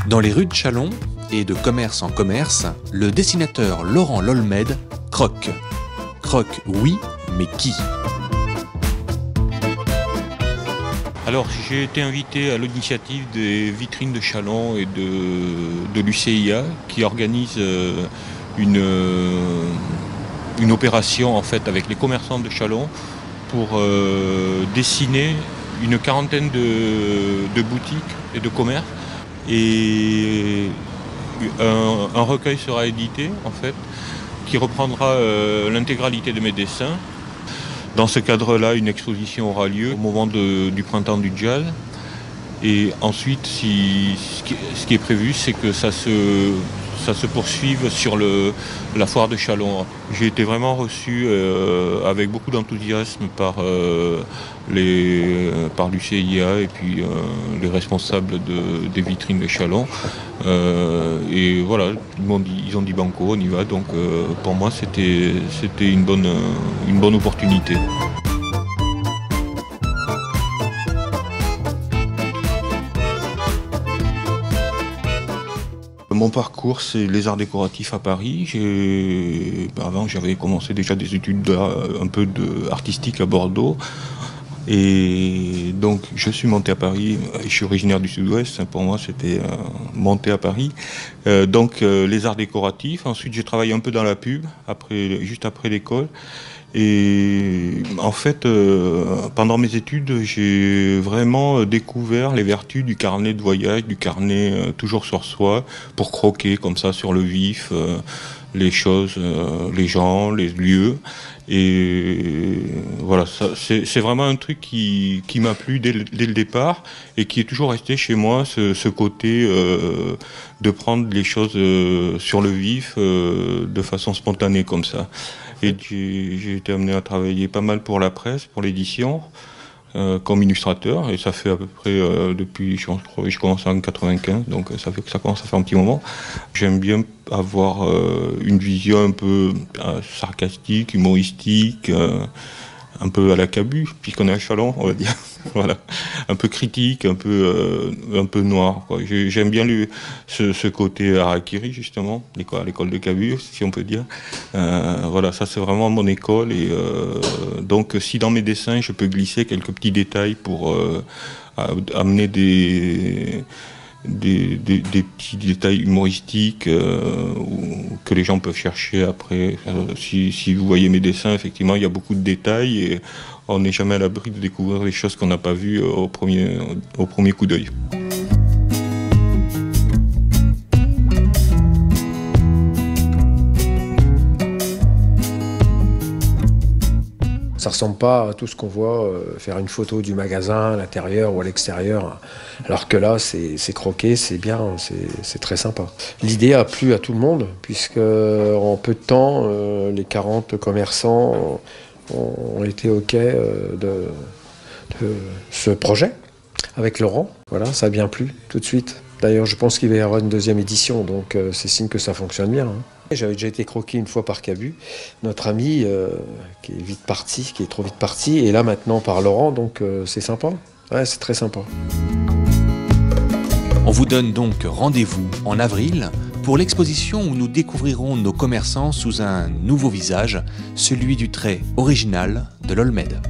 Dans les rues de Châlons et de commerce en commerce, le dessinateur Laurent Lolmed croque. Croque, oui, mais qui ? Alors, j'ai été invité à l'initiative des vitrines de Châlons et de l'UCIA qui organise une opération en fait avec les commerçants de Châlons pour dessiner une quarantaine de boutiques et de commerces. Et un recueil sera édité en fait qui reprendra l'intégralité de mes dessins. Dans ce cadre-là, une exposition aura lieu au moment du printemps du jazz. Et ensuite, ce qui est prévu, c'est que ça se poursuive sur la foire de Châlons. J'ai été vraiment reçu avec beaucoup d'enthousiasme par l'UCIA et puis les responsables des vitrines de Châlons. Et voilà, ils ont dit banco, on y va. Donc pour moi, c'était une bonne opportunité. Mon parcours, c'est les arts décoratifs à Paris. Avant, j'avais commencé déjà des études un peu artistiques à Bordeaux. Et donc, je suis monté à Paris. Je suis originaire du Sud-Ouest. Pour moi, c'était monter à Paris. Donc, les arts décoratifs. Ensuite, j'ai travaillé un peu dans la pub, juste après l'école. Et en fait, pendant mes études, j'ai vraiment découvert les vertus du carnet de voyage, du carnet toujours sur soi, pour croquer comme ça sur le vif, les choses, les gens, les lieux. Et voilà, c'est vraiment un truc qui m'a plu dès le départ et qui est toujours resté chez moi, ce côté de prendre les choses sur le vif de façon spontanée comme ça. Et j'ai été amené à travailler pas mal pour la presse, pour l'édition, comme illustrateur. Et ça fait à peu près depuis, je crois, je commence en 95, donc ça fait que ça commence à faire un petit moment. J'aime bien avoir une vision un peu sarcastique, humoristique, un peu à la Cabu, puisqu'on est à Châlons, on va dire. Voilà, un peu critique, un peu noir, quoi. J'aime bien ce côté harakiri, justement, l'école de Cabu, si on peut dire. Voilà, ça c'est vraiment mon école. Et donc, si dans mes dessins, je peux glisser quelques petits détails pour amener des petits détails humoristiques que les gens peuvent chercher après. Si vous voyez mes dessins, effectivement, il y a beaucoup de détails et on n'est jamais à l'abri de découvrir des choses qu'on n'a pas vues au premier coup d'œil. Ça ressemble pas à tout ce qu'on voit, faire une photo du magasin à l'intérieur ou à l'extérieur. Alors que là, c'est croqué, c'est bien, c'est très sympa. L'idée a plu à tout le monde, puisque en peu de temps, les 40 commerçants ont été OK de ce projet avec Laurent. Voilà, ça a bien plu tout de suite. D'ailleurs, je pense qu'il va y avoir une deuxième édition, donc c'est signe que ça fonctionne bien. J'avais déjà été croqué une fois par Cabu, notre ami qui est trop vite parti, et là maintenant par Laurent, donc c'est sympa. Ouais, c'est très sympa. On vous donne donc rendez-vous en avril pour l'exposition où nous découvrirons nos commerçants sous un nouveau visage, celui du trait original de Lolmed.